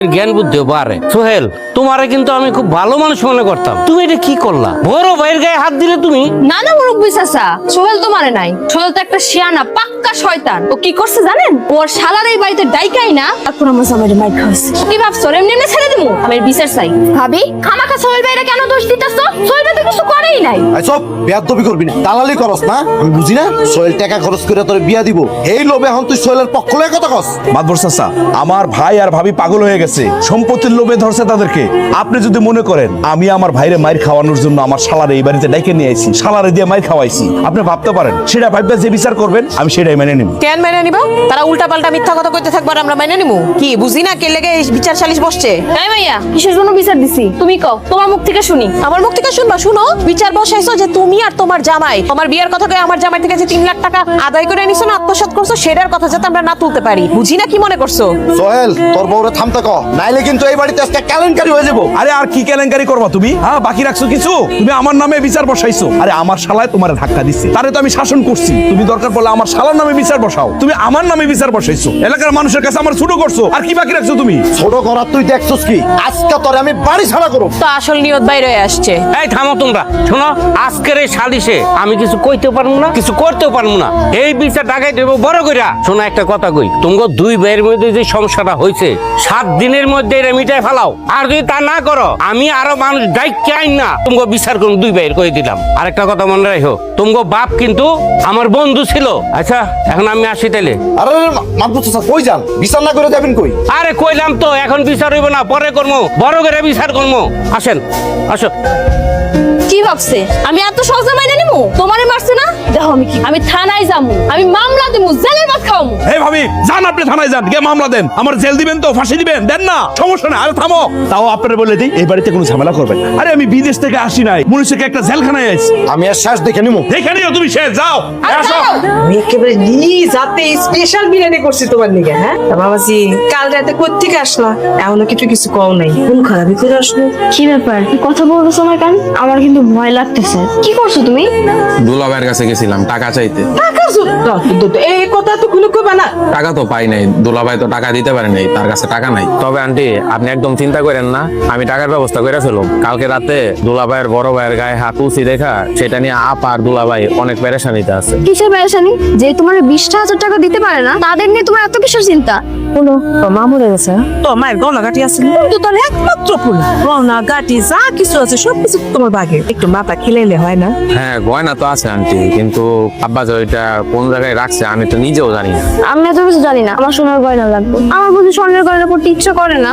জ্ঞান বুদ্ধিও বাড়ে। সোহেল, তোমারে কিন্তু আমি খুব ভালো মানুষ মনে করতাম, তুমি এটা কি করলা? বড় ভাইয়ের গায়ে হাত দিলে তুমি। না না মুরব্বি চাচা, সোহেল তো মারে নাই। সোহেল তো একটা শিয়ানা পাক্কা শয়তান। ও কি করছে জানেন? ওর শালার এই বাড়িতে ডাইকাই না, তারপর আমার জামাইরে মাইর খাওয়াছে। কি ভাবছো এমনি এমনি ছেড়ে দিমু? আমি বিচার চাই। ভাবি, খামাখা সোহেল ভাইরা কেন দোষ দিতেছো? সোহেল ভাই তো কিছু করেই নাই। আই সব বেয়াদবি করবি না, দালালি করস না। আমি বুঝি না সোহেল টাকা খরচ করে তোর বিয়া দিব, এই লোভে এখন তুই সোহেলের পক্ষ লয়ে কথা কস। মাদবর চাচা, আমার ভাই আর ভাবি পাগল হয়ে গেছে, সম্পত্তির লোভে ধরছে তাদেরকে। আপনি যদি মনে করেন আমি আমার ভাইরে মাইর খাওয়ানোর জন্য আমার শালারে এই বাড়িতে ডাইকে নিয়ে আইছি, শালারে দিয়ে মাইর খাওয়াইছি, আপনি ভাবতে পারেন সেটা ভাববে যে বিচার করবেন আমি সেটাই মেনে নিব। কেন মেনে নিব? তারা উল্টা পাল্টা মিথ্যা কথা কইতে থাকবার আমরা মেনে নিব? কি বুঝি না কে লেগে এই বিচার সালিশ বসছে? তাই ভাইয়া, কিসের জন্য বিচার দিছি তুমি কও, তোমার মুখ থেকে শুনি। আমার মুখ থেকে শুনবা? শুনো, বিচার বসাইছো যে তুমি আর তোমার জামাই আমার বিয়ের কথা কয়ে আমার জামাই থেকে যে 3 লাখ টাকা আদায় করে নিছো না, আত্মসাৎ করছো, সেটার কথা যাতে আমরা না তুলতে পারি। বুঝি না কি মনে করছো? সোহেল, তোর বউরে থামতে কও, নাইলে কিন্তু এই বাড়িতে আজকে কেলেঙ্কারি হয়ে যাবো। আরে আর কি কেলেঙ্কারি করবা তুমি? হ্যাঁ, বাকি রাখছো কিছু? তুমি আমার নামে বিচার বসাইছো। আরে আমার শালায় তোমার ধাক্কা দিচ্ছে, তারে তো আমি শাসন করছি। তুমি দরকার পড়লে আমার শালার নামে বিচার বসাও, তুমি আমার নামে বিচার বসাইছো। এলাকার মানুষের কাছে আমার ছোট করছো, আর কি বাকি রাখছো তুমি? ছোট করার তুই দেখছস কি? আজকে তোরে আমি বাড়ি ছাড়া করব। তো আসল নিয়ত বাইরে হয়ে আসছে। এই থামো তোমরা, শোনো, আজকের এই সালিশে আমি কিছু কইতে পারবো না, কিছু করতেও পারবো না। এই বিচার টাকায় দেবো বড় কইরা। শোনো, একটা কথা কই, তোমাকে দুই ভাইয়ের মধ্যে যে সমস্যাটা হয়েছে 7 দিনের মধ্যে এটা মিটাই ফেলাও। আর যদি তা না করো, আমি আরো মানুষ ডাইকে আইন না তোমাকে বিচার করুন। দুই ভাইয়ের কই দিলাম। আরেকটা কথা মনে রাখো, তোমাকে বাপ কিন্তু আমার বন্ধু ছিল। আচ্ছা, এখন আমি আসি তাইলে। আরে মাদবর চাচা কই যান? বিচার না করে যাবেন কই? আরে কইলাম তো, এখন বিচার হইব না, পরে করবো, বড় করে বিচার করবো। আসেন, আসো। কি ভাবছে আমি এত সহজে মাইনে নিমু? তোমারে মারছে না, দেখো আমি থানায় যামু, আমি মামলা দিমু, জেলের ভাত খাওয়ামু। এই ভাবি, যান আপনি থানায় যান, গিয়ে মামলা দেন। আমার জেল দিবেন তো, ফাঁসি দিবেন? দেন না, সমস্যা নাই। আরে থামো, তাও আপনারা বলে দিই এই বাড়িতে কোনো ঝামেলা করবেন না। আরে আমি বিদেশ থেকে আসি নাই, মনুষ্যকে একটা জেলখানায় আইছি। আমি আর শেষ দেখে নিমু। দেখে নিও তুমি, শেষ যাও। আসো। আমি একেবারে যাতে স্পেশাল বিরিয়ানি করছি তোমার নিকে। হ্যাঁ বাবাজি, কাল রাতে কোত্থেকে আসলা? এমনও কিছু কও নাই, কোন খারাপই করে আসলো? কি ব্যাপার, কথা বলতেছো না কেন? আমার কিন্তু ভয় লাগতেছে। কি করছো তুমি? দুলাভাইয়ের কাছে গেছিলাম টাকা চাইতে। টাকা এই কথা তো খুলে কইবা না। টাকা তো পাই নাই, দুলাভাই তো টাকা দিতে পারে নাই, তার কাছে টাকা নাই। তবে আন্টি, আপনি একদম চিন্তা করেন না, আমি টাকার ব্যবস্থা করে ফেলুম। কালকে রাতে দুলাভাইয়ের বড় ভাইয়ের গায়ে হাত উঁচি দেখা, সেটা নিয়ে আপা আর দুলাভাই অনেক পেরেশানিতে আছে। কিসের পেরেশানি? যে তোমার 20,000 টাকা দিতে পারে না, তাদের নিয়ে তোমার এত কিসের চিন্তা? বলো, মা মরে গেছে। তো মায়ের গলাঘাটি আছে তো, তোর একমাত্র ফুল গহনা গাটি যা কিছু আছে সবকিছু তোমার বাগে। একটু মাথা খিলাইলে হয় না? হ্যাঁ, গয়না তো আছে আন্টি, কিন্তু আব্বা যে ওইটা কোন জায়গায় রাখছে আমি তো নিজেও জানি না। আমি এত কিছু জানি না। আমার সোনার গয়না লাগবে। আমার বুঝি স্বর্ণের গয়না পড়তে ইচ্ছা করে না।